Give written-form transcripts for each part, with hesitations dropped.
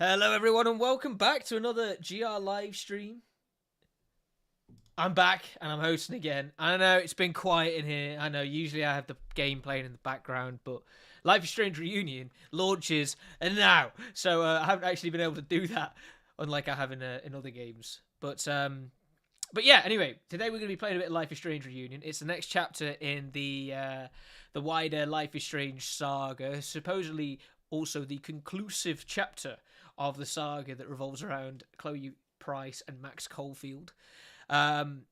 Hello everyone and welcome back to another GR live stream. I'm back and I'm hosting again. I know it's been quiet in here. I know usually I have the game playing in the background, but Life is Strange Reunion launches and now. So I haven't actually been able to do that, unlike I have in other games. But yeah, anyway, today we're going to be playing a bit of Life is Strange Reunion. It's the next chapter in the wider Life is Strange saga, supposedly also the conclusive chapter of the saga that revolves around Chloe Price and Max Caulfield. Again,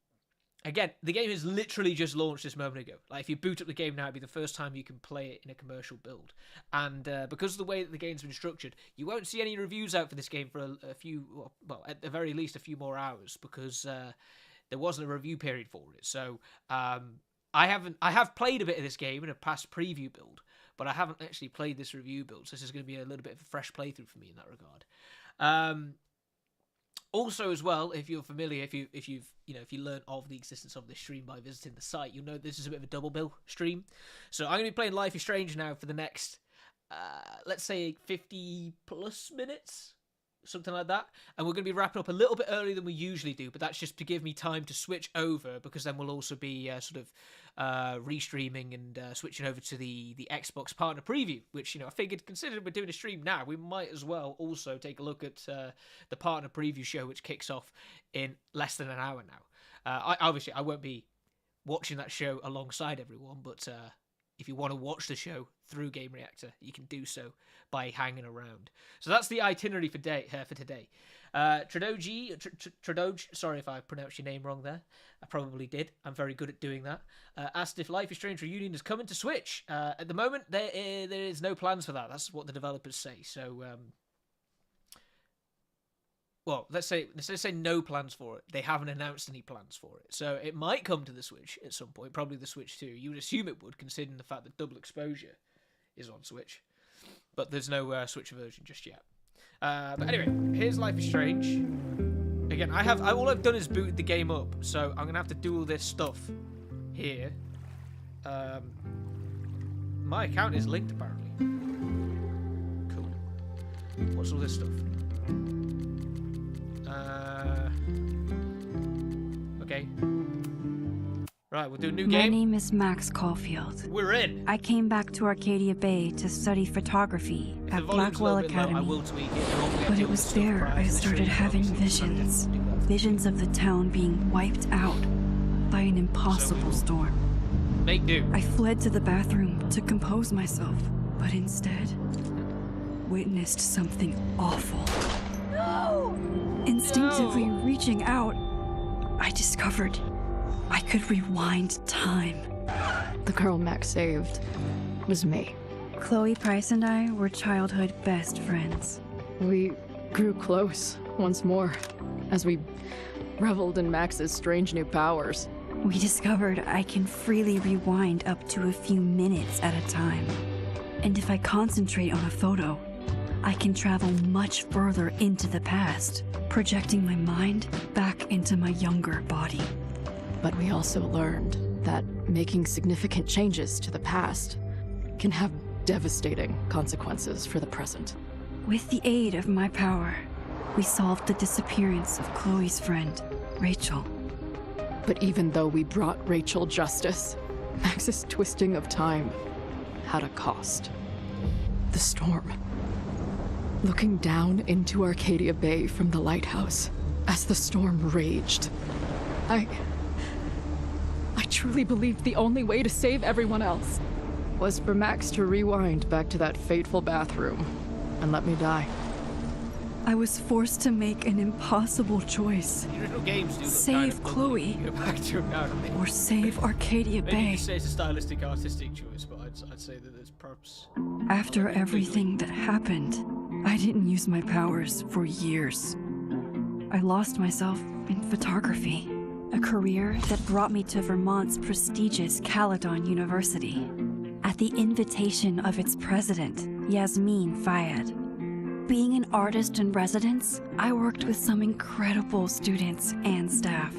the game has literally just launched this moment ago. Like, if you boot up the game now, it'd be the first time you can play it in a commercial build. And because of the way that the game's been structured, you won't see any reviews out for this game for a few, well, at the very least, a few more hours, because there wasn't a review period for it. So I have played a bit of this game in a past preview build, but I haven't actually played this review build, so this is going to be a little bit of a fresh playthrough for me in that regard. Also, as well, if you're familiar, if you learn of the existence of this stream by visiting the site, you'll know this is a bit of a double bill stream. So I'm going to be playing Life is Strange now for the next, let's say, 50 plus minutes, something like that. And we're going to be wrapping up a little bit earlier than we usually do, but that's just to give me time to switch over, because then we'll also be restreaming and switching over to the Xbox partner preview, which, I figured, considering we're doing a stream now, we might as well also take a look at the partner preview show, which kicks off in less than an hour now. I won't be watching that show alongside everyone, but if you want to watch the show through Game Reactor, you can do so by hanging around. So that's the itinerary for today. Tradoge, sorry if I pronounced your name wrong there. I probably did. I'm very good at doing that. Asked if Life is Strange Reunion is coming to Switch. At the moment, there is no plans for that. That's what the developers say. So, well, let's say no plans for it. They haven't announced any plans for it. So it might come to the Switch at some point, probably the Switch 2. You would assume it would, considering the fact that Double Exposure is on Switch. But there's no Switch version just yet. But anyway, here's Life is Strange. Again, all I've done is booted the game up, so I'm gonna have to do all this stuff here. My account is linked apparently. Cool. What's all this stuff? Okay. Right, we'll do a new game. My name is Max Caulfield. We're in. I came back to Arcadia Bay to study photography at Blackwell Academy. But it was there I started having visions. Visions of the town being wiped out by an impossible storm. Make do. I fled to the bathroom to compose myself, but instead witnessed something awful. No! Instinctively reaching out, I discovered I could rewind time. The girl Max saved was me. Chloe Price and I were childhood best friends. We grew close once more as we reveled in Max's strange new powers. We discovered I can freely rewind up to a few minutes at a time. And if I concentrate on a photo, I can travel much further into the past, projecting my mind back into my younger body. But we also learned that making significant changes to the past can have devastating consequences for the present. With the aid of my power, we solved the disappearance of Chloe's friend, Rachel. But even though we brought Rachel justice, Max's twisting of time had a cost. The storm. Looking down into Arcadia Bay from the lighthouse as the storm raged, I truly believed the only way to save everyone else was for Max to rewind back to that fateful bathroom and let me die. I was forced to make an impossible choice. The original games do look Save kind of Chloe. ugly. Go back to them now, don't they? Or save Arcadia Maybe you Bay. could say it's a stylistic, artistic choice, but I'd say that there's perhaps... After everything that happened, I didn't use my powers for years. I lost myself in photography, a career that brought me to Vermont's prestigious Caledon University, at the invitation of its president, Yasmin Fayed. Being an artist in residence, I worked with some incredible students and staff,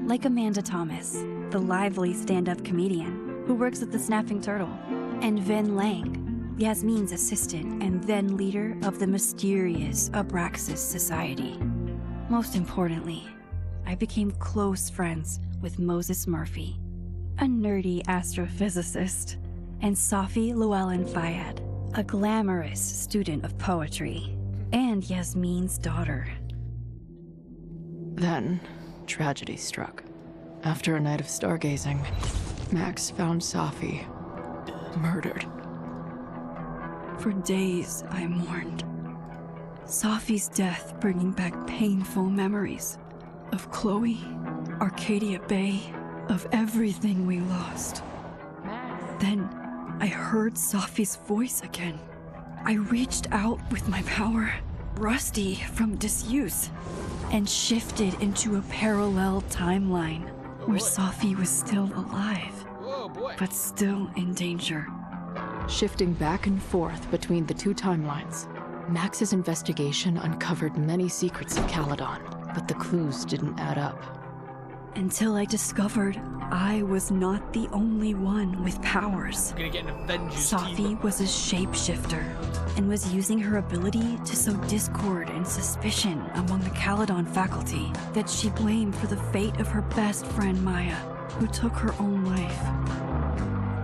like Amanda Thomas, the lively stand-up comedian who works at the Snapping Turtle, and Vin Lang, Yasmin's assistant and then leader of the mysterious Abraxas Society. Most importantly, I became close friends with Moses Murphy, a nerdy astrophysicist, and Safi Llewellyn Fayed, a glamorous student of poetry, and Yasmin's daughter. Then, tragedy struck. After a night of stargazing, Max found Safi murdered. For days, I mourned. Safi's death bringing back painful memories of Chloe, Arcadia Bay, of everything we lost. Then, I heard Safi's voice again. I reached out with my power, rusty from disuse, and shifted into a parallel timeline where Safi was still alive, but still in danger. Shifting back and forth between the two timelines, Max's investigation uncovered many secrets of Caledon, but the clues didn't add up. Until I discovered I was not the only one with powers. I'm gonna get an Avengers Safi team. was a shapeshifter and was using her ability to sow discord and suspicion among the Caledon faculty that she blamed for the fate of her best friend Maya, who took her own life.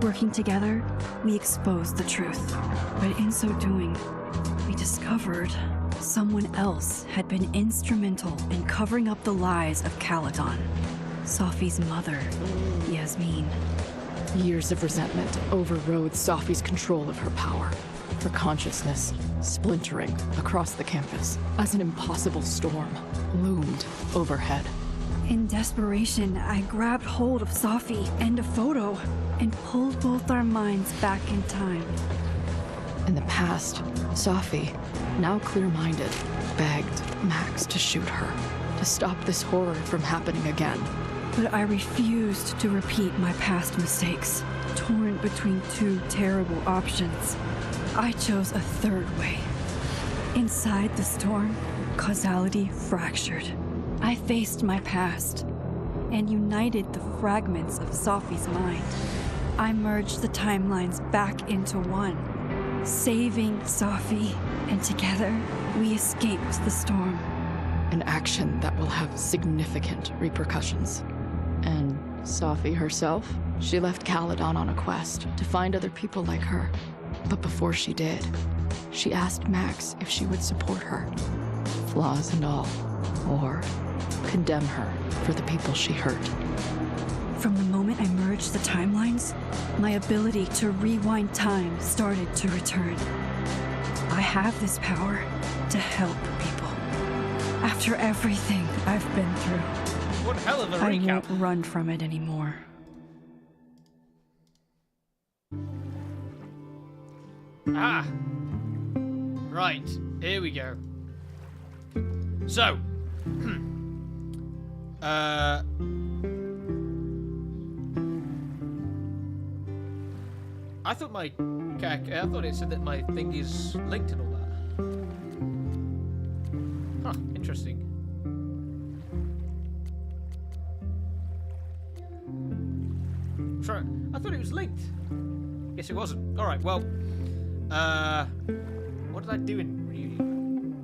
Working together, we exposed the truth, but in so doing, we discovered someone else had been instrumental in covering up the lies of Caledon. Safi's mother, Yasmin. Years of resentment overrode Safi's control of her power, her consciousness splintering across the campus as an impossible storm loomed overhead. In desperation, I grabbed hold of Safi and a photo and pulled both our minds back in time. In the past, Safi, now clear-minded, begged Max to shoot her, to stop this horror from happening again. But I refused to repeat my past mistakes, torn between two terrible options. I chose a third way. Inside the storm, causality fractured. I faced my past and united the fragments of Safi's mind. I merged the timelines back into one, saving Safi, and together we escaped the storm. An action that will have significant repercussions. And Safi herself? She left Caledon on a quest to find other people like her. But before she did, she asked Max if she would support her, flaws and all, or condemn her for the people she hurt. From the moment I merged the timelines, my ability to rewind time started to return. I have this power to help people. After everything I've been through, What hell of a I recap. won't run from it anymore. Ah. Right, here we go. So, I thought it said that my thing is linked and all that. Huh, interesting. Sure, I thought it was linked. Guess it wasn't. Alright, well, what did I do in Reunion?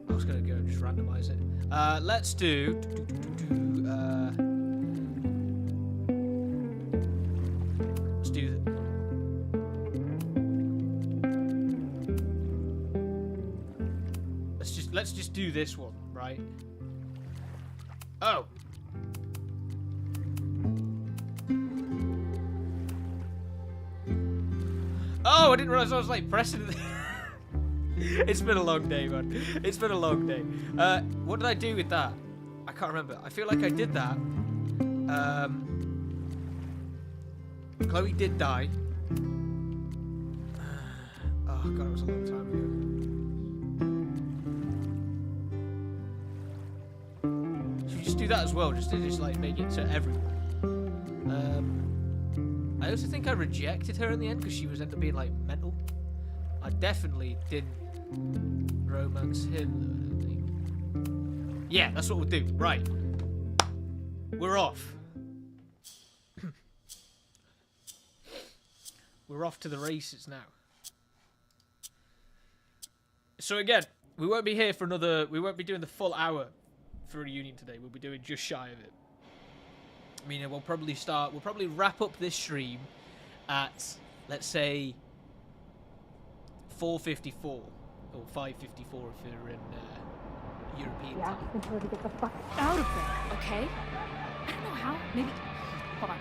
I was gonna go and just randomize it. Let's do let's do let's just do this one, right? Oh. Oh, I didn't realize I was like pressing it. It's been a long day, man. It's been a long day. What did I do with that? I can't remember. I feel like I did that. Chloe did die. Oh god, it was a long time ago. Should we just do that as well, just to like make it to everyone? I also think I rejected her in the end because she was ended up being like mental. I definitely didn't romance him. I think. Yeah, that's what we'll do. Right, we're off. We're off to the races now. So again, we won't be here for another... We won't be doing the full hour for Reunion today. We'll be doing just shy of it. I mean, we'll probably wrap up this stream at, let's say, 4:54 or 5:54 if you're in European time. Ask her to get the fuck out of there, okay? I don't know how. Maybe. Hold on.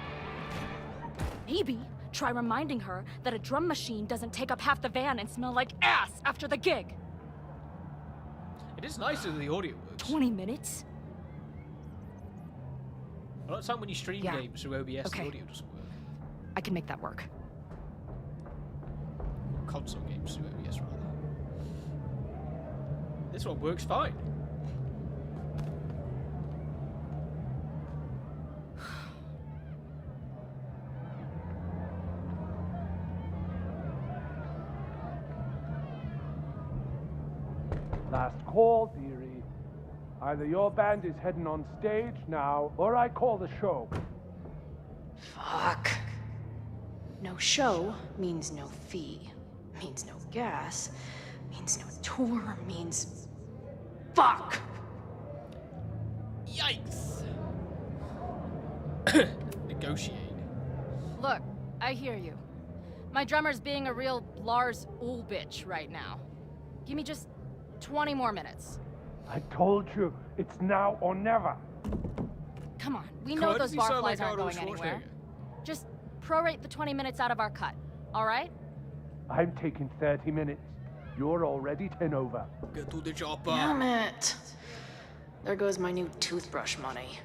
Maybe try reminding her that a drum machine doesn't take up half the van and smell like ass after the gig. It is nice that the audio works. 20 minutes? A lot of time when you stream Yeah. games through OBS, Okay. the audio doesn't work. I can make that work. Console games through OBS, rather. This one works fine. Last call, dearie. Either your band is heading on stage now, or I call the show. Fuck. No show means no fee, means no gas, means no tour, means... Fuck! Yikes! Negotiate. Look, I hear you. My drummer's being a real Lars Ulrich right now. Give me just 20 more minutes. I told you, it's now or never. Come on, we know those barflies aren't Arnold going anywhere. Schwarzenegger? Just prorate the 20 minutes out of our cut, all right? I'm taking 30 minutes. You're already 10 over. Get to the chopper. Damn it. There goes my new toothbrush money.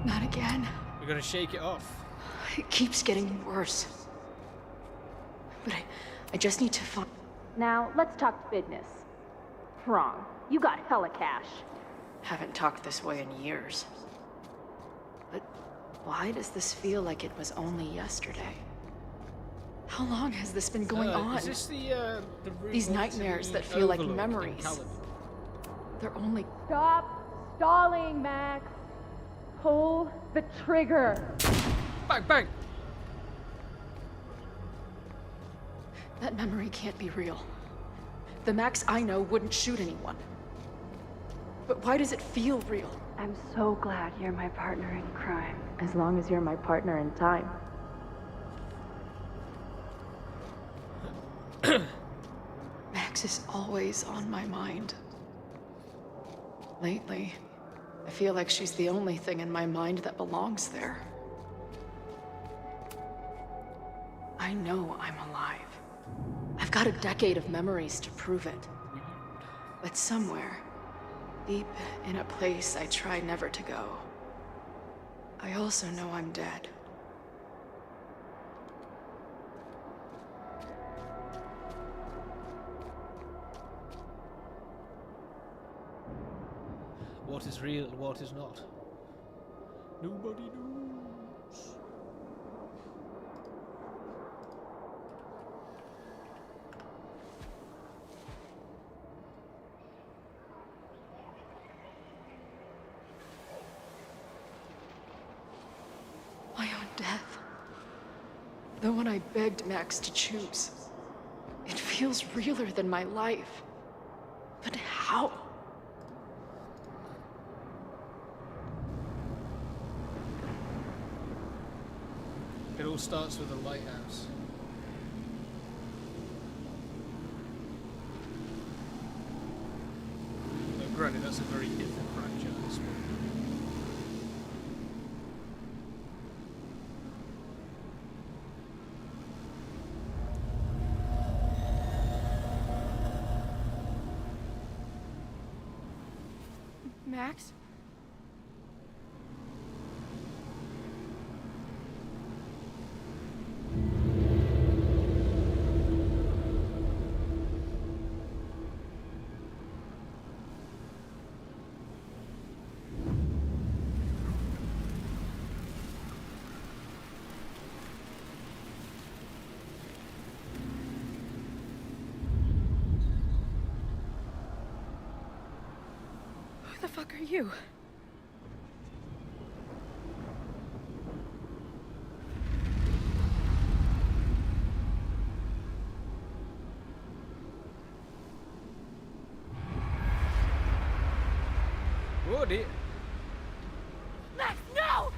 Not again. We're gonna shake it off. It keeps getting worse. But I just need to find... Now, let's talk business. Wrong. You got hella cash. Haven't talked this way in years. But why does this feel like it was only yesterday? How long has this been going on? Is this the room These up to nightmares the that feel like Overlord in memories. Caliban? They're only... Stop stalling, Max. Pull the trigger. Bang, bang! That memory can't be real. The Max I know wouldn't shoot anyone. But why does it feel real? I'm so glad you're my partner in crime. As long as you're my partner in time. Max is always on my mind. Lately, I feel like she's the only thing in my mind that belongs there. I know I'm alive. I've got a decade of memories to prove it. But somewhere, deep in a place I try never to go, I also know I'm dead. What is real and what is not? Nobody knows. My own death. The one I begged Max to choose. It feels realer than my life. But how? It all starts with a lighthouse. Granted, that's a very different franchise. Max? Who the fuck are you? Oh dear. Max, no!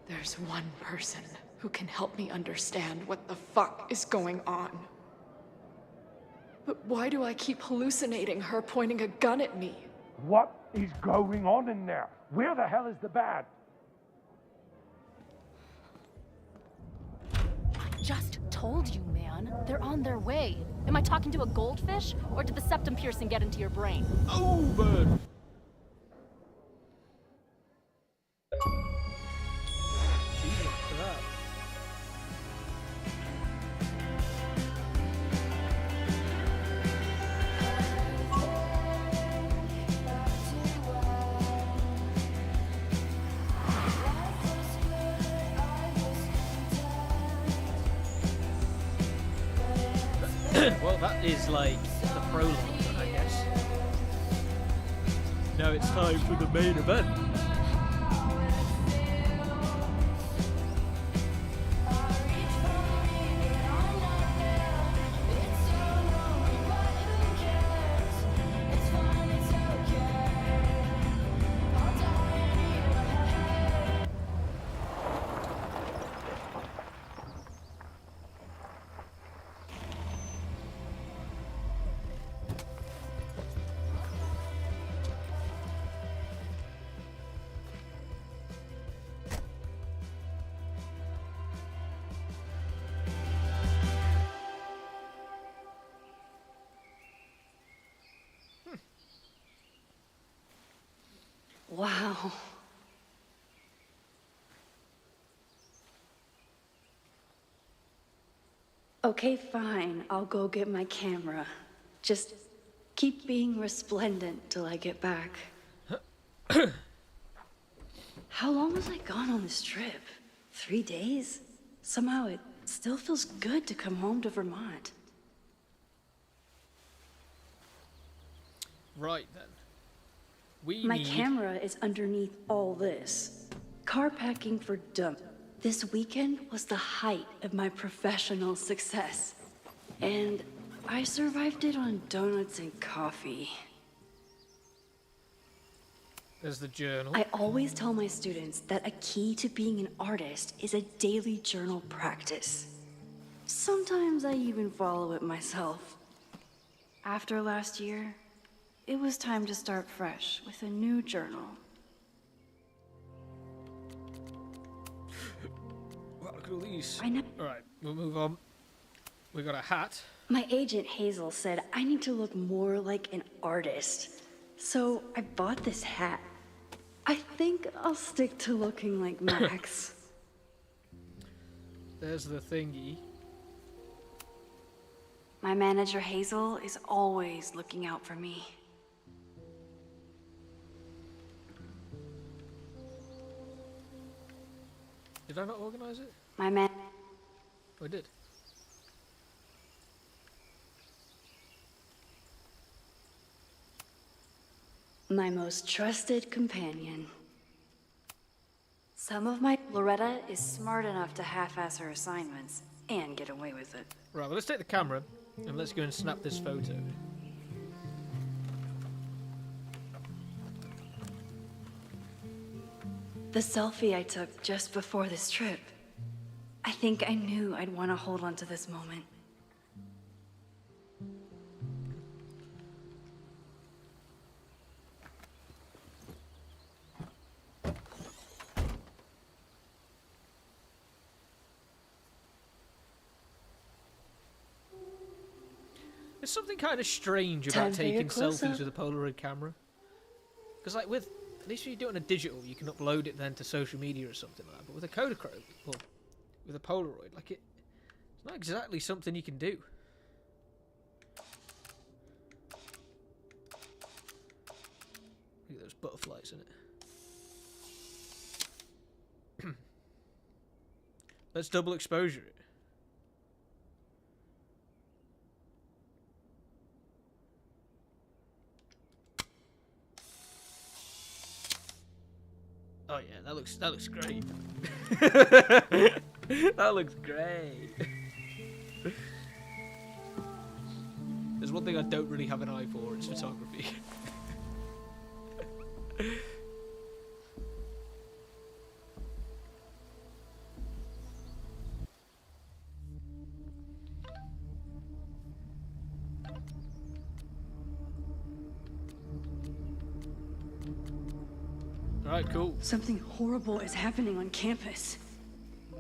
There's one person who can help me understand what the fuck is going on. But why do I keep hallucinating her pointing a gun at me? What is going on in there? Where the hell is the bad? I just told you, man. They're on their way. Am I talking to a goldfish? Or did the septum piercing get into your brain? Oh, bird. Jesus Christ. Well, that is like the prologue, I guess. Now it's time for the main event. Wow. Okay, fine. I'll go get my camera. Just keep being resplendent till I get back. How long was I gone on this trip? 3 days? Somehow it still feels good to come home to Vermont. Right then. My camera is underneath all this. Car packing for dump. This weekend was the height of my professional success. And I survived it on donuts and coffee. There's the journal. I always tell my students that a key to being an artist is a daily journal practice. Sometimes I even follow it myself. After last year, it was time to start fresh with a new journal. Wow, look at all these. I Alright, we'll move on. We got a hat. My agent Hazel said I need to look more like an artist. So I bought this hat. I think I'll stick to looking like Max. There's the thingy. My manager Hazel is always looking out for me. Did I not organise it? My man. Oh, I did. My most trusted companion. Some of my Loretta is smart enough to half-ass her assignments and get away with it. Right, well, let's take the camera and let's go and snap this photo. The selfie I took just before this trip. I think I knew I'd want to hold on to this moment. There's something kind of strange Time about for your taking selfies close-up. with a Polaroid camera. Because, like, at least when you do it on a digital, you can upload it then to social media or something like that. But with a Kodachrome, or with a Polaroid, like, it's not exactly something you can do. Look at those butterflies in it. Let's double exposure it. Oh yeah, that looks great. That looks great. There's one thing I don't really have an eye for, it's photography. Alright, cool. Something horrible is happening on campus.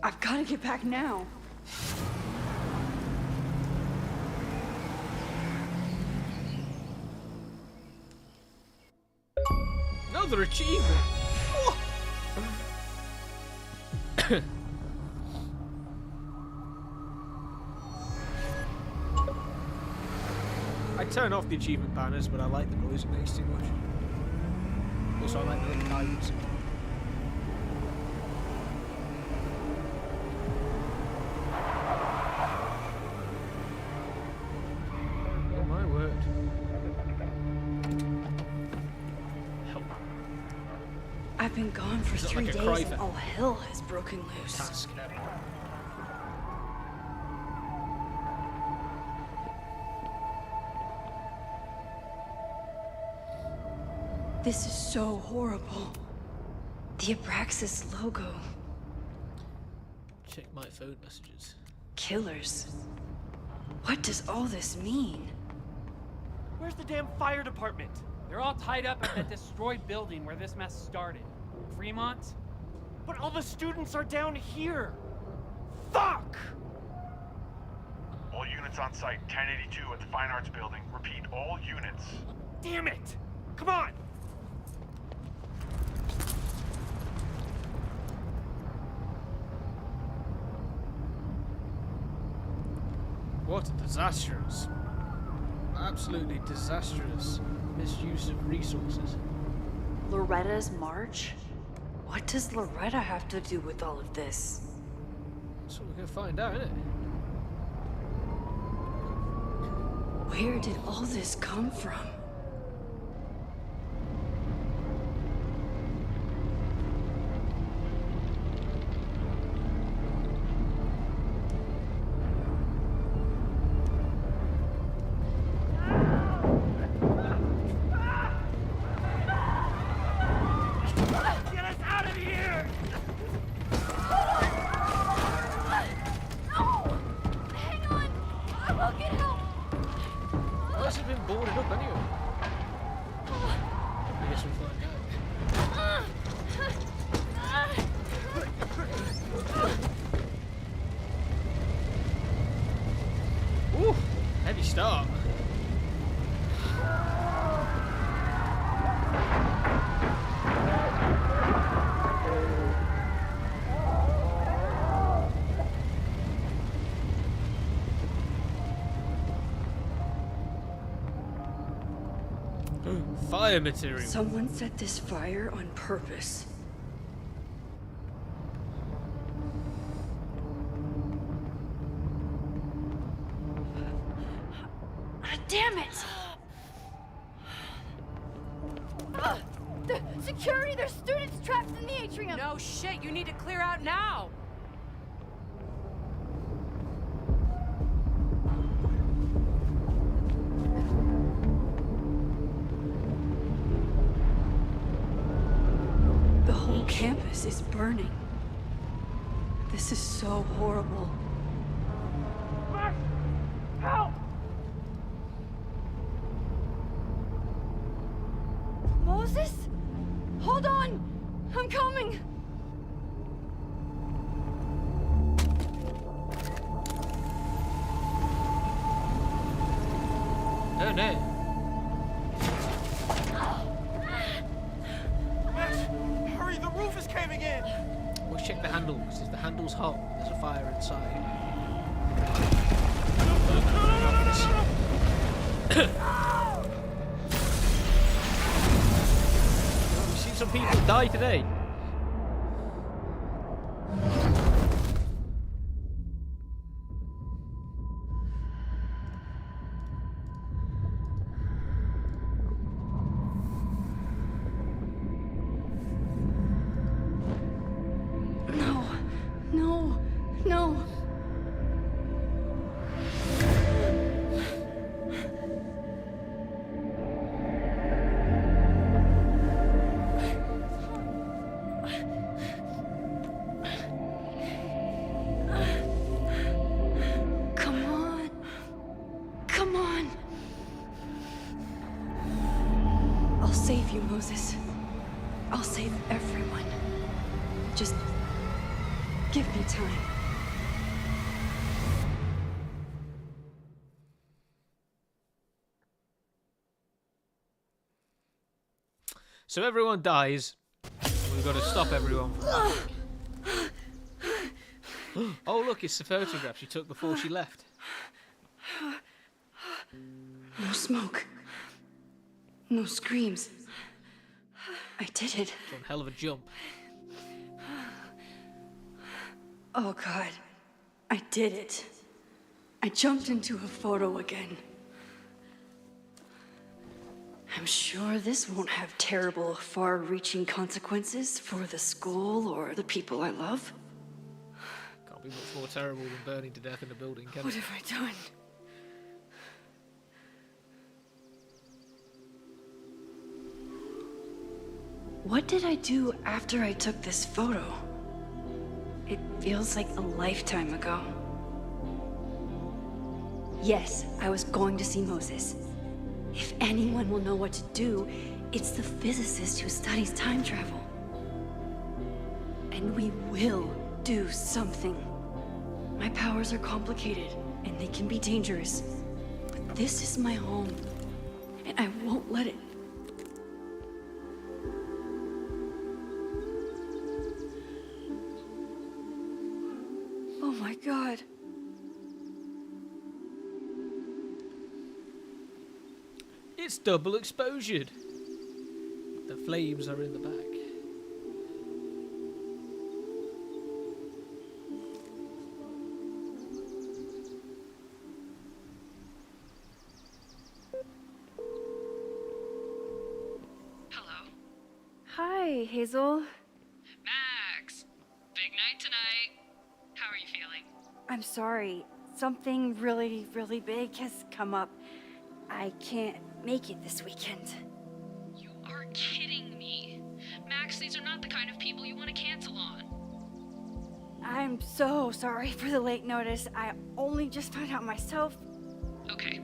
I've got to get back now. Another achievement! Whoa. I turn off the achievement banners, but I like the noise it makes too much. Also, I like the little guidance. Oh my word. Help. I've been gone for Is that 3 like a days cry and for- all hell has broken loose. Task. This is so horrible. The Abraxas logo. Check my phone messages. Killers. What does all this mean? Where's the damn fire department? They're all tied up at that destroyed building where this mess started. Fremont? But all the students are down here! Fuck! All units on site, 1082 at the Fine Arts Building. Repeat, all units. Damn it! Come on! What a disastrous, absolutely disastrous misuse of resources. Loretta's march? What does Loretta have to do with all of this? That's what we're gonna find out, isn't it? Where did all this come from? Get us out of here! Hang on! I will get help! Why has it been boarded up anyway? I guess we'll find out. Ooh, heavy start. Fire material. Someone set this fire on purpose. Damn it! The security! There's students trapped in the atrium! No shit, you need to clear out now! The whole campus is burning. This is so horrible. Max! Help! Moses? Hold on! I'm coming! Oh no. Max, hurry, the roof is caving in! Let's check the handle, because if the handle's hot, there's a fire inside. We've seen some people die today. No, no, no. Come on. Come on. I'll save you, Moses. I'll save everyone. Just give me time. So everyone dies. We've got to stop everyone from dying. Oh look, it's the photograph she took before she left. No smoke. No screams. I did it. One hell of a jump. Oh God. I did it. I jumped into a photo again. I'm sure this won't have terrible, far-reaching consequences for the school or the people I love. Can't be much more terrible than burning to death in a building, can What it? have I done? What did I do after I took this photo? It feels like a lifetime ago. Yes, I was going to see Moses. If anyone will know what to do, it's the physicist who studies time travel. And we will do something. My powers are complicated, and they can be dangerous. But this is my home, and I won't let it. Oh my God. It's double exposure. The flames are in the back. Hello? Hi, Hazel. Max! Big night tonight. How are you feeling? I'm sorry. Something really, really big has come up. I can't make it this weekend. You are kidding me. Max, these are not the kind of people you want to cancel on. I'm so sorry for the late notice. I only just found out myself. Okay,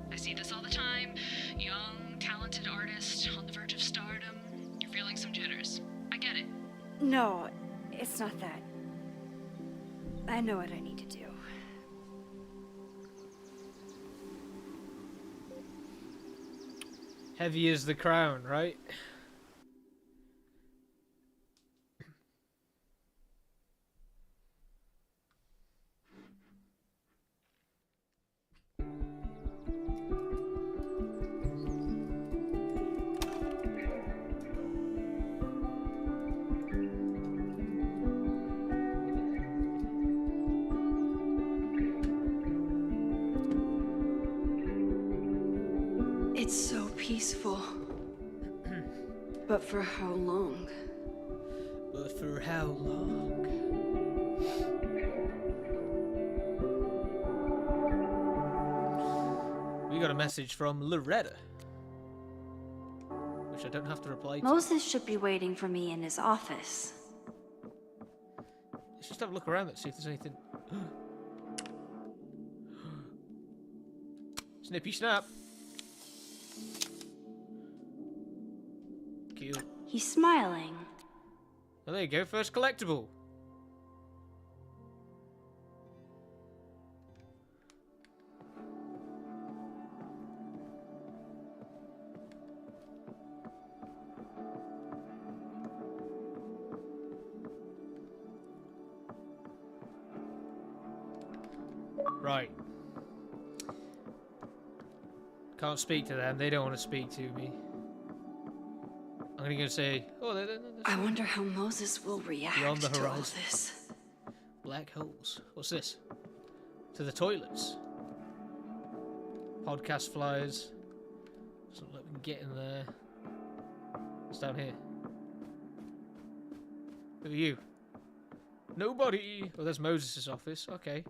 I see this all the time. Young, talented artist on the verge of stardom. You're feeling some jitters. I get it. No, it's not that. I know what I need to do. Heavy as the crown, right? It's so peaceful. But for how long? But for how long? We got a message from Loretta, which I don't have to reply to. Moses should be waiting for me in his office. Let's just have a look around. Let's see if there's anything. Snippy snap. Cute. He's smiling. Well, there you go. First collectible. Right. Can't speak to them. They don't want to speak to me. I'm gonna go say, oh, I wonder how Moses will react beyond the to all horizon. this. Black holes. What's this? To the toilets. Podcast flyers. Something that we can get in there. What's down here? Who are you? Nobody. Oh, there's Moses' office. Okay.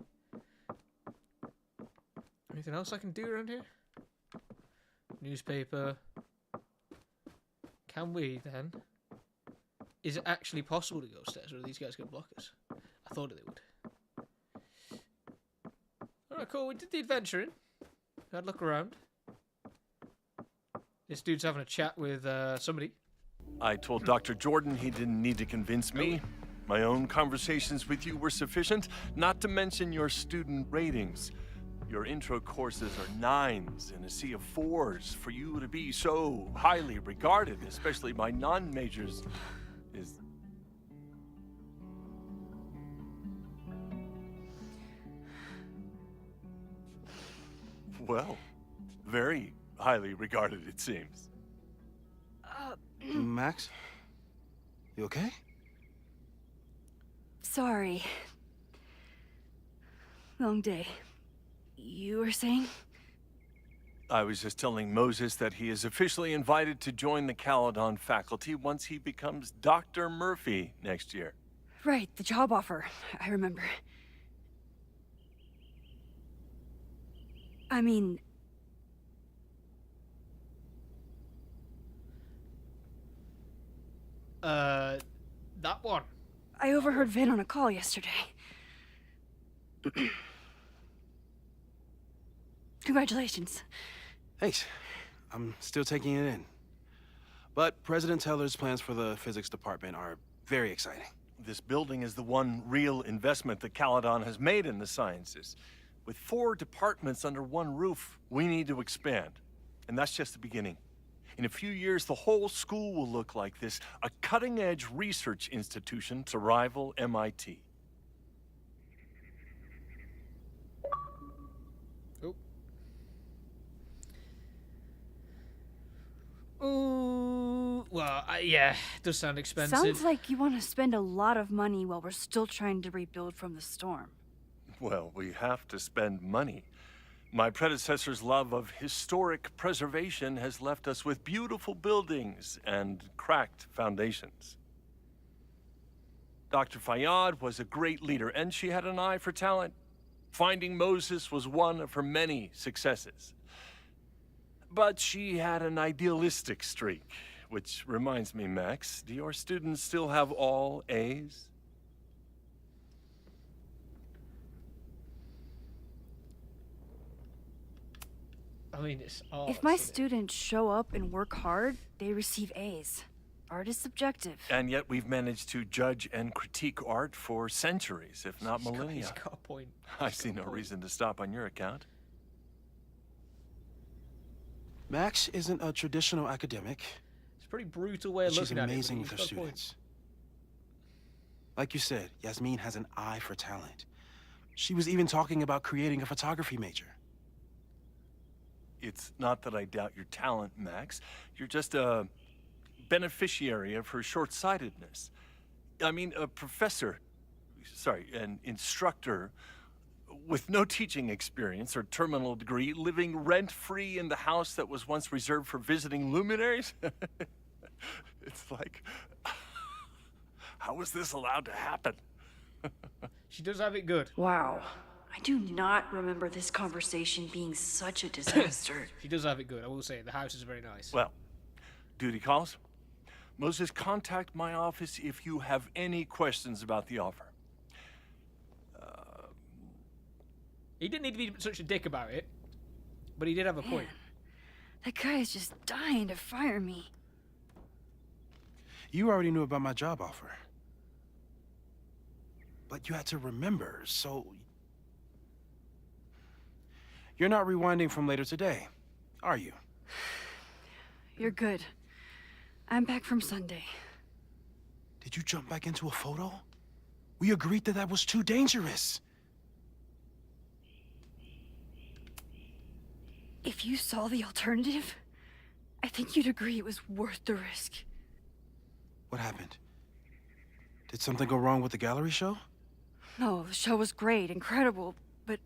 Anything else I can do around here? Newspaper. Can we then? Is it actually possible to go upstairs, or are these guys going to block us? I thought they would. Alright, cool. We did the adventuring. Had a look around. This dude's having a chat with somebody. I told Dr. Jordan he didn't need to convince me. My own conversations with you were sufficient, not to mention your student ratings. Your intro courses are 9s in a sea of 4s. For you to be so highly regarded, especially by non-majors, is... Well, very highly regarded, it seems. Max? You okay? Sorry. Long day. You were saying? I was just telling Moses that he is officially invited to join the Caledon faculty once he becomes Dr. Murphy next year. Right, the job offer. I remember. I mean... That one. I overheard Vin on a call yesterday. Congratulations. Thanks. I'm still taking it in. But President Teller's plans for the physics department are very exciting. This building is the one real investment that Caledon has made in the sciences. With 4 departments under one roof, we need to expand. And that's just the beginning. In a few years, the whole school will look like this, a cutting-edge research institution to rival MIT. Ooh, well, yeah, it does sound expensive. Sounds like you want to spend a lot of money while we're still trying to rebuild from the storm. Well, we have to spend money. My predecessor's love of historic preservation has left us with beautiful buildings and cracked foundations. Dr. Fayyad was a great leader, and she had an eye for talent. Finding Moses was one of her many successes. But she had an idealistic streak, which reminds me, Max, do your students still have all A's? I mean, it's art. If my students show up and work hard, they receive A's. Art is subjective. And yet we've managed to judge and critique art for centuries, if not millennia. He's got a point. I see no reason to stop on your account. Max isn't a traditional academic. It's a pretty brutal way of looking at it. She's amazing with her He's got a point. students. Like you said, Yasmin has an eye for talent. She was even talking about creating a photography major. It's not that I doubt your talent, Max. You're just a beneficiary of her short-sightedness. I mean, an instructor with no teaching experience or terminal degree, living rent-free in the house that was once reserved for visiting luminaries? It's like, how was this allowed to happen? She does have it good. Wow. I do not remember this conversation being such a disaster. She does have it good, I will say. The house is very nice. Well, duty calls. Moses, contact my office if you have any questions about the offer. He didn't need to be such a dick about it, but he did have a point. That guy is just dying to fire me. You already knew about my job offer. But you had to remember, so... You're not rewinding from later today, are you? You're good. I'm back from Sunday. Did you jump back into a photo? We agreed that that was too dangerous. If you saw the alternative, I think you'd agree it was worth the risk. What happened? Did something go wrong with the gallery show? No, the show was great, incredible, but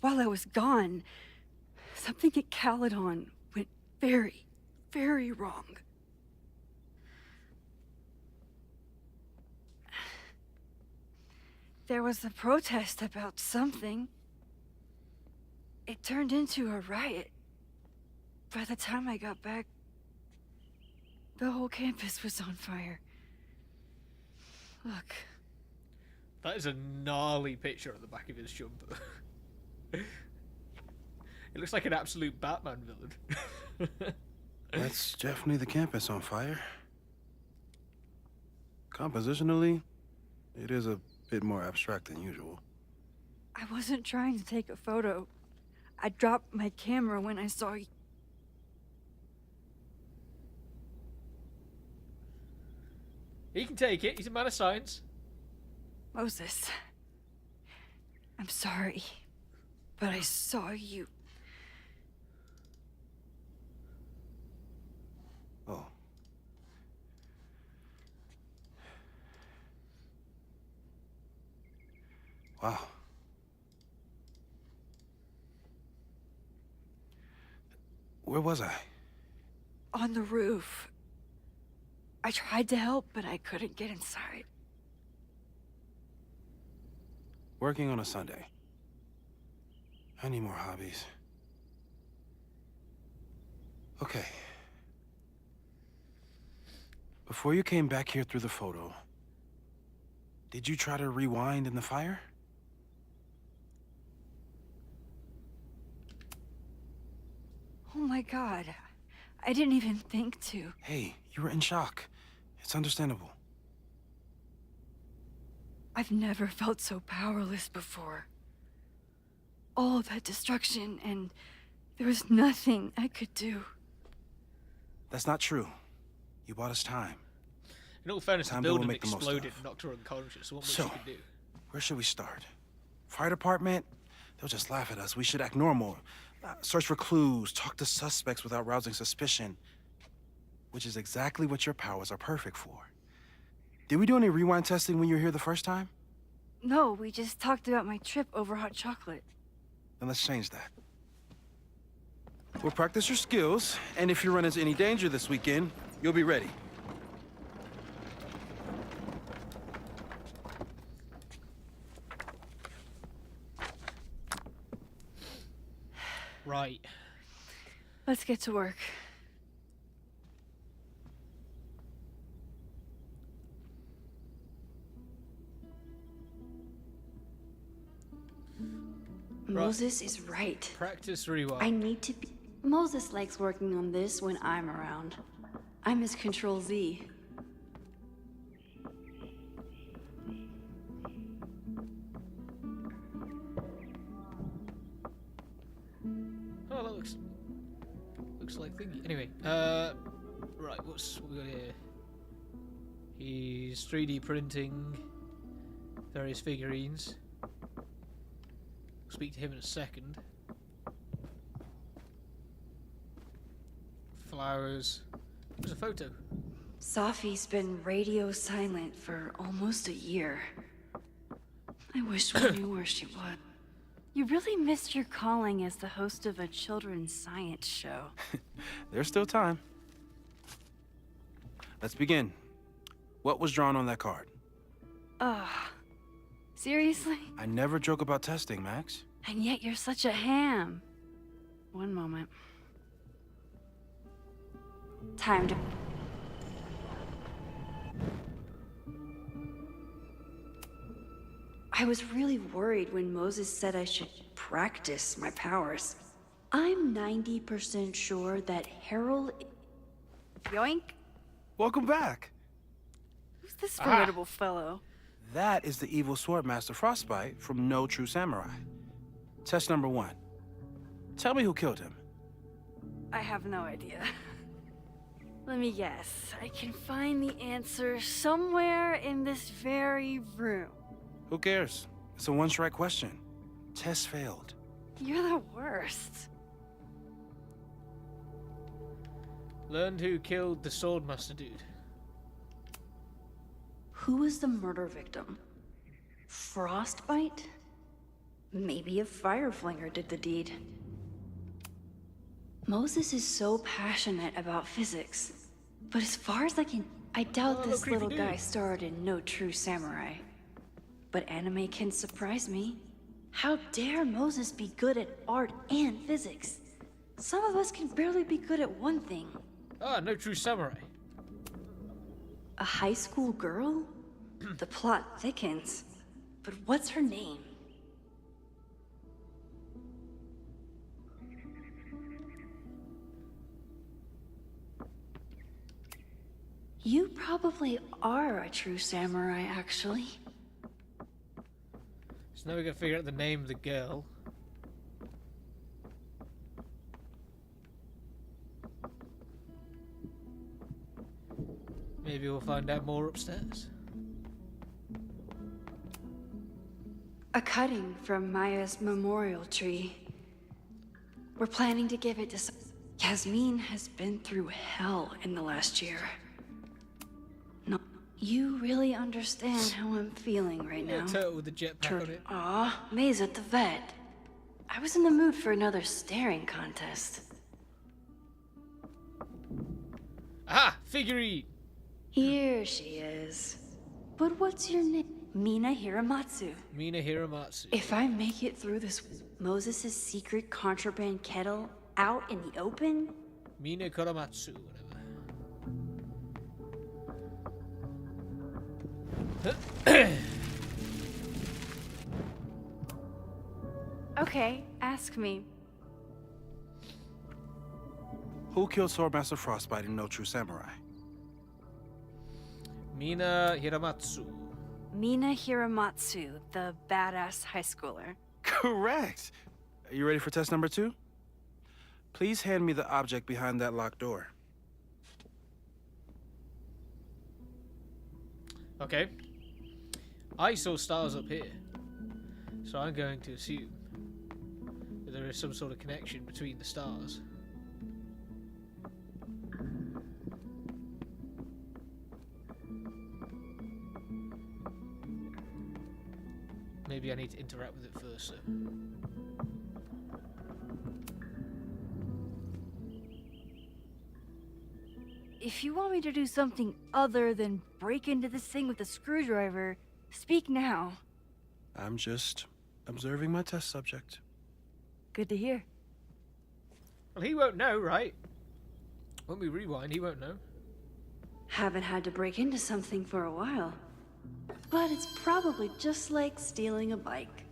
while I was gone, something at Caledon went very, very wrong. There was a protest about something. It turned into a riot. By the time I got back, the whole campus was on fire. Look. That is a gnarly picture of the back of his jumper. It looks like an absolute Batman villain. That's definitely the campus on fire. Compositionally, it is a bit more abstract than usual. I wasn't trying to take a photo. I dropped my camera when I saw you. He can take it. He's a man of science. Moses, I'm sorry, but I saw you. Oh. Wow. Where was I? On the roof. I tried to help, but I couldn't get inside. Working on a Sunday. I need more hobbies. Okay. Before you came back here through the photo, did you try to rewind in the fire? Oh my God. I didn't even think to. Hey, you were in shock. It's understandable. I've never felt so powerless before. All that destruction, and there was nothing I could do. That's not true. You bought us time. In all fairness, the Time to building make the most exploded of. and knocked her unconscious, so what much So, you could do? where should we start? Fire department? They'll just laugh at us. We should act normal. Search for clues, talk to suspects without rousing suspicion. Which is exactly what your powers are perfect for. Did we do any rewind testing when you were here the first time? No, we just talked about my trip over hot chocolate. Then let's change that. We'll practice your skills, and if you run into any danger this weekend, you'll be ready. Right. Let's get to work. Moses is right. Practice rewind. I need to be... Moses likes working on this when I'm around. I'm his Control Z. Oh, that looks like thingy. Anyway, right, what we got here? He's 3D printing various figurines. Speak to him in a second. Flowers. There's a photo. Safi's been radio silent for almost a year. I wish we knew where she was. You really missed your calling as the host of a children's science show. There's still time. Let's begin. What was drawn on that card? Seriously? I never joke about testing, Max. And yet you're such a ham. One moment. Time to... I was really worried when Moses said I should practice my powers. I'm 90% sure that Harold... Yoink? Welcome back. Who's this formidable fellow? That is the evil Swordmaster Frostbite from No True Samurai. Test number 1. Tell me who killed him. I have no idea. Let me guess. I can find the answer somewhere in this very room. Who cares? It's a one-strike question. Test failed. You're the worst. Learned who killed the Swordmaster dude. Who was the murder victim? Frostbite? Maybe a Fireflinger did the deed. Moses is so passionate about physics. But as far as I doubt this little guy starred in No True Samurai. But anime can surprise me. How dare Moses be good at art and physics? Some of us can barely be good at one thing. Ah, No True Samurai. A high school girl? The plot thickens. But what's her name? You probably are a true samurai, actually. So now we gotta figure out the name of the girl. Maybe we'll find out more upstairs. A cutting from Maya's memorial tree. We're planning to give it to Yasmin has been through hell in the last year. No, you really understand how I'm feeling right now. Turtle with the jetpack on it. Aw, May's at the vet. I was in the mood for another staring contest. Ah, figurine! Here she is. But what's your name? Mina Hiramatsu. Mina Hiramatsu. If I make it through this Moses' secret contraband kettle out in the open... Mina Kuramatsu, whatever. Okay, ask me. Who killed Swordmaster Frostbite in No True Samurai? Mina Hiramatsu. Mina Hiramatsu, the badass high schooler. Correct! Are you ready for test number 2? Please hand me the object behind that locked door. Okay. I saw stars up here. So I'm going to assume that there is some sort of connection between the stars. Maybe I need to interact with it first, so. If you want me to do something other than break into this thing with a screwdriver, speak now. I'm just observing my test subject. Good to hear. Well, he won't know, right? When we rewind, he won't know. Haven't had to break into something for a while. But it's probably just like stealing a bike.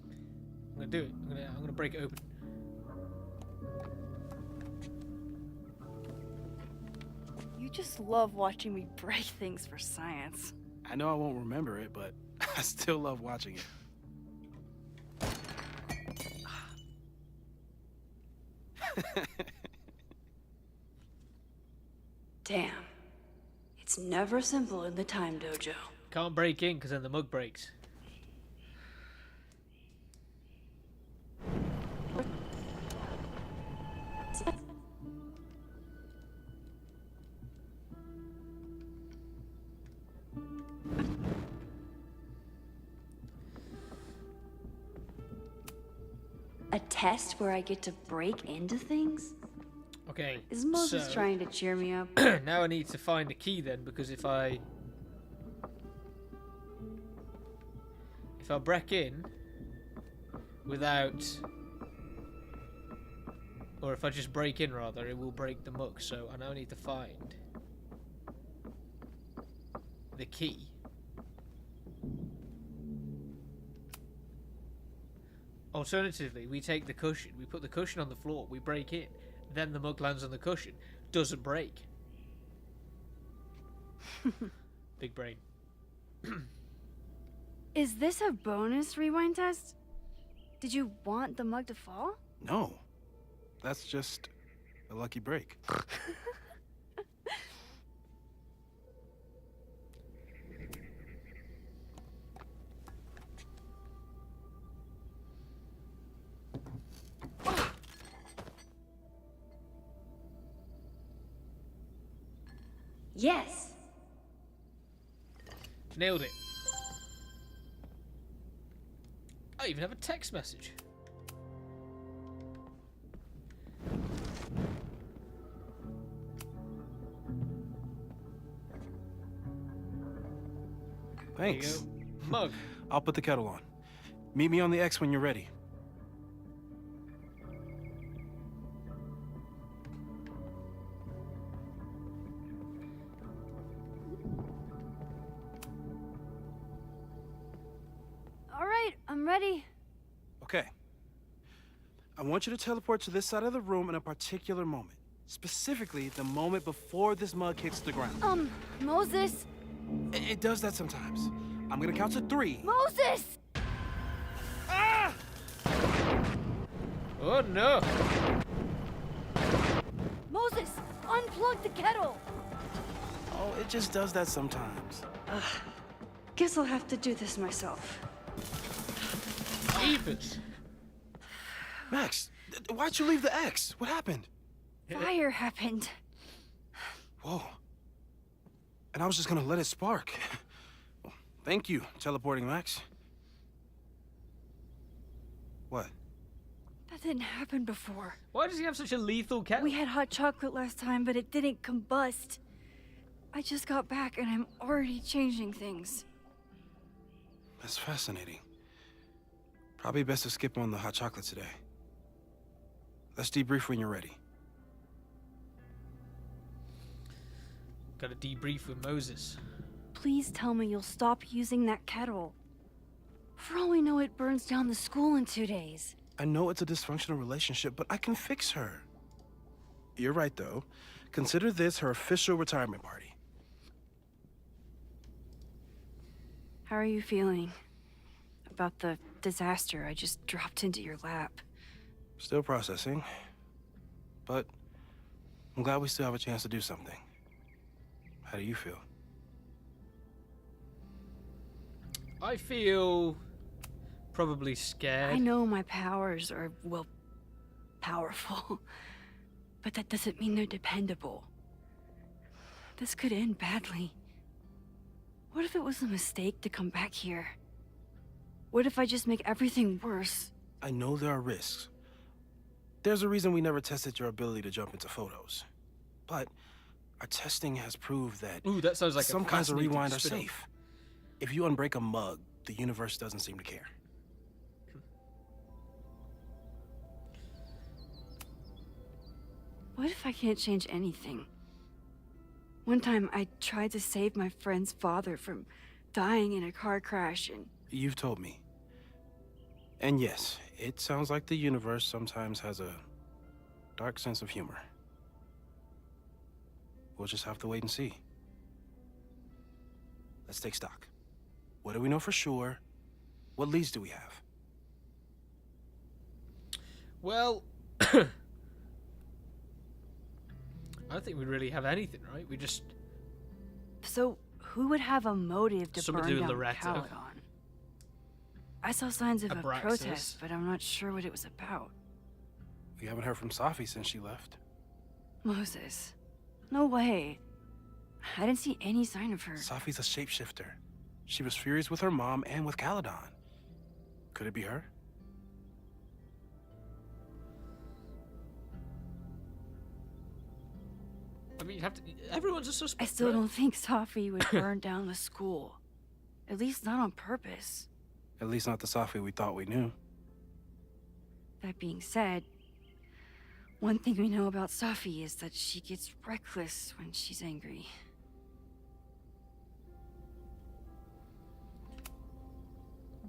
I'm gonna do it. I'm gonna break it open. You just love watching me break things for science. I know I won't remember it, but I still love watching it. Damn. It's never simple in the time dojo. Can't break in because then the mug breaks. A test where I get to break into things? Okay. Is Moses so trying to cheer me up? now I need to find a key then, because if I break in without, or if I just break in rather, it will break the muck. So I now need to find the key Alternatively, we take the cushion, we put the cushion on the floor, we break in, then the mug lands on the cushion, doesn't break. Big brain. Is this a bonus rewind test? Did you want the mug to fall? No. That's just a lucky break. Yes. Nailed it. I even have a text message. Thanks. There you go. Mug. I'll put the kettle on. Meet me on the X when you're ready. All right, I'm ready. Okay. I want you to teleport to this side of the room in a particular moment. Specifically, the moment before this mug hits the ground. Moses. It does that sometimes. I'm gonna count to 3. Moses! Ah! Oh no! Moses, unplug the kettle! Oh, it just does that sometimes. Guess I'll have to do this myself. Jeepers. Max, why'd you leave the X? What happened? Fire happened. Whoa. And I was just gonna let it spark. Well, thank you, teleporting Max. What? That didn't happen before. Why does he have such a lethal kettle? We had hot chocolate last time, but it didn't combust. I just got back and I'm already changing things. That's fascinating. Probably best to skip on the hot chocolate today. Let's debrief when you're ready. Got to debrief with Moses. Please tell me you'll stop using that kettle. For all we know, it burns down the school in 2 days. I know it's a dysfunctional relationship, but I can fix her. You're right, though. Consider this her official retirement party. How are you feeling about the disaster I just dropped into your lap? Still processing. But I'm glad we still have a chance to do something. How do you feel? I feel probably scared. I know my powers are, well, powerful. But that doesn't mean they're dependable. This could end badly. What if it was a mistake to come back here? What if I just make everything worse? I know there are risks. There's a reason we never tested your ability to jump into photos. But our testing has proved that Ooh, that sounds like some a kinds of fascinating rewind are spin-off. safe. If you unbreak a mug, the universe doesn't seem to care. What if I can't change anything? One time I tried to save my friend's father from dying in a car crash and... You've told me. And yes, it sounds like the universe sometimes has a dark sense of humor. We'll just have to wait and see. Let's take stock. What do we know for sure? What leads do we have? Well, I don't think we really have anything, right? We just... So, who would have a motive to Something to burn do with down Loretta. Caledon? I saw signs of a Abraxas. protest, but I'm not sure what it was about. We haven't heard from Safi since she left. Moses. No way. I didn't see any sign of her. Safi's a shapeshifter. She was furious with her mom and with Caledon. Could it be her? I mean, you have to... Everyone's a suspect. I still right? don't think Safi would burn down the school. At least not on purpose. At least not the Safi we thought we knew. That being said, one thing we know about Safi is that she gets reckless when she's angry.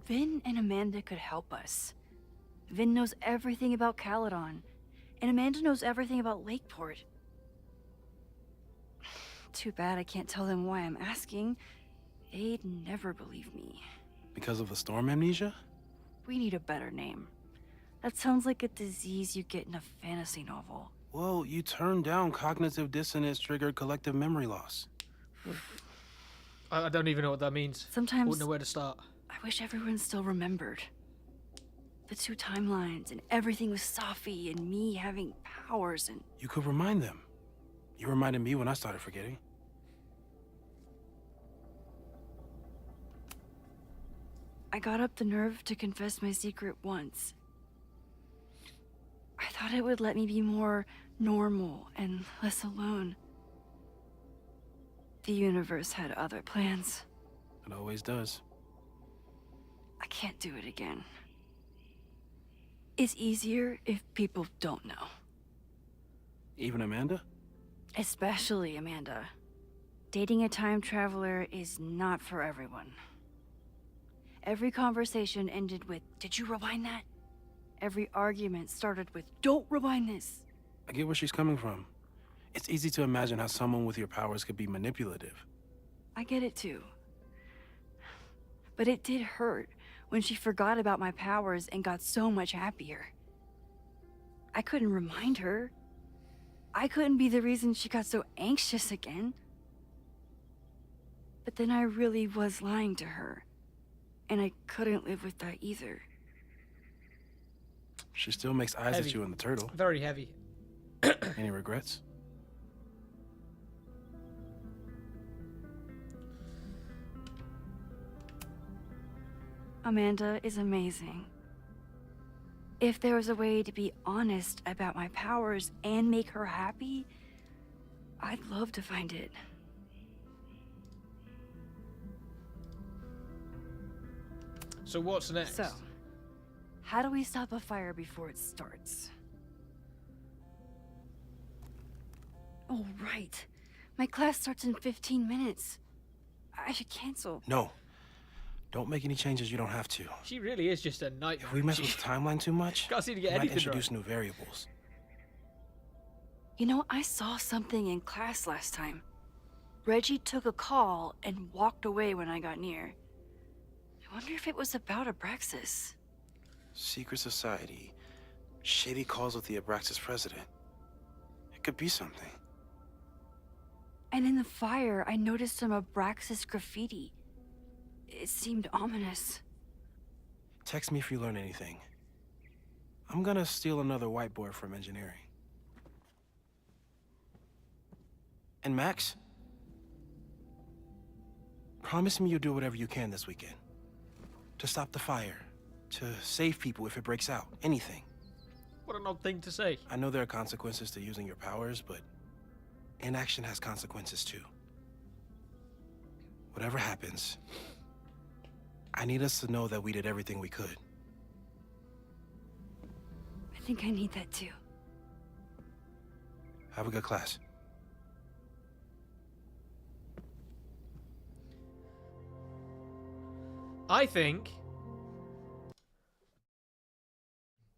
Vin and Amanda could help us. Vin knows everything about Caledon, and Amanda knows everything about Lakeport. Too bad I can't tell them why I'm asking. They'd never believe me. Because of the storm amnesia? We need a better name. That sounds like a disease you get in a fantasy novel. Well, you turned down cognitive dissonance triggered collective memory loss. I don't even know what that means. Sometimes Wouldn't know where to start. I wish everyone still remembered. The two timelines and everything with Safi and me having powers and... You could remind them. You reminded me when I started forgetting. I got up the nerve to confess my secret once. I thought it would let me be more normal and less alone. The universe had other plans. It always does. I can't do it again. It's easier if people don't know. Even Amanda? Especially Amanda. Dating a time traveler is not for everyone. Every conversation ended with, "Did you rewind that?" Every argument started with, "Don't rewind this." I get where she's coming from. It's easy to imagine how someone with your powers could be manipulative. I get it too. But it did hurt when she forgot about my powers and got so much happier. I couldn't remind her. I couldn't be the reason she got so anxious again. But then I really was lying to her. And I couldn't live with that either. She still makes eyes Heavy. at you in the turtle. Very heavy. Any regrets? Amanda is amazing. If there was a way to be honest about my powers and make her happy, I'd love to find it. So what's next? So, how do we stop a fire before it starts? Oh, right. My class starts in 15 minutes. I should cancel. No. Don't make any changes you don't have to. She really is just a nightmare. If we mess with the timeline too much, Can't seem to get we might anything introduce right. new variables. You know, I saw something in class last time. Reggie took a call and walked away when I got near. I wonder if it was about Abraxas. Secret society. Shady calls with the Abraxas president. It could be something. And in the fire, I noticed some Abraxas graffiti. It seemed ominous. Text me if you learn anything. I'm gonna steal another whiteboard from engineering. And Max? Promise me you'll do whatever you can this weekend. To stop the fire. To save people if it breaks out. Anything. What an odd thing to say. I know there are consequences to using your powers, but inaction has consequences too. Whatever happens, I need us to know that we did everything we could. I think I need that too. Have a good class. I think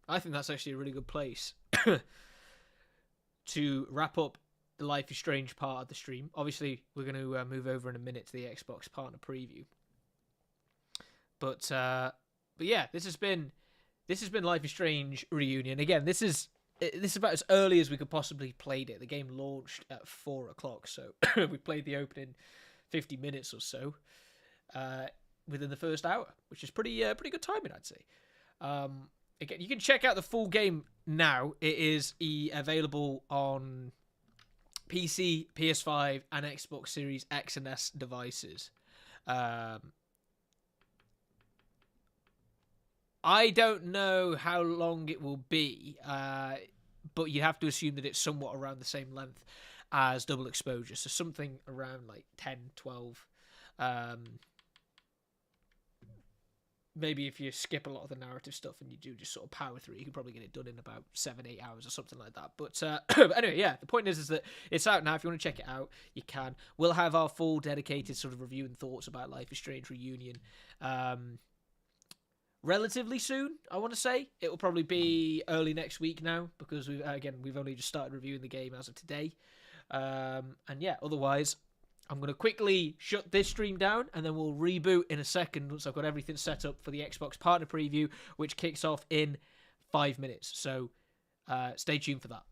that's actually a really good place to wrap up the Life is Strange part of the stream. Obviously, we're going to move over in a minute to the Xbox partner preview. But yeah, this has been Life is Strange Reunion. Again, this is about as early as we could possibly played it. The game launched at 4:00, so we played the opening 50 minutes or so within the first hour, which is pretty good timing, I'd say. Again, you can check out the full game now. It is available on PC, PS5, and Xbox Series X and S devices. I don't know how long it will be, but you have to assume that it's somewhat around the same length as Double Exposure, so something around like 10, 12. Maybe if you skip a lot of the narrative stuff and you do just sort of power through, you can probably get it done in about 7-8 hours or something like that. But anyway, yeah, the point is that it's out now. If you want to check it out, you can. We'll have our full dedicated sort of review and thoughts about Life is Strange Reunion relatively soon, I want to say. It will probably be early next week now, because we've only just started reviewing the game as of today. And yeah, otherwise, I'm going to quickly shut this stream down, and then we'll reboot in a second once I've got everything set up for the Xbox Partner Preview, which kicks off in 5 minutes. So stay tuned for that.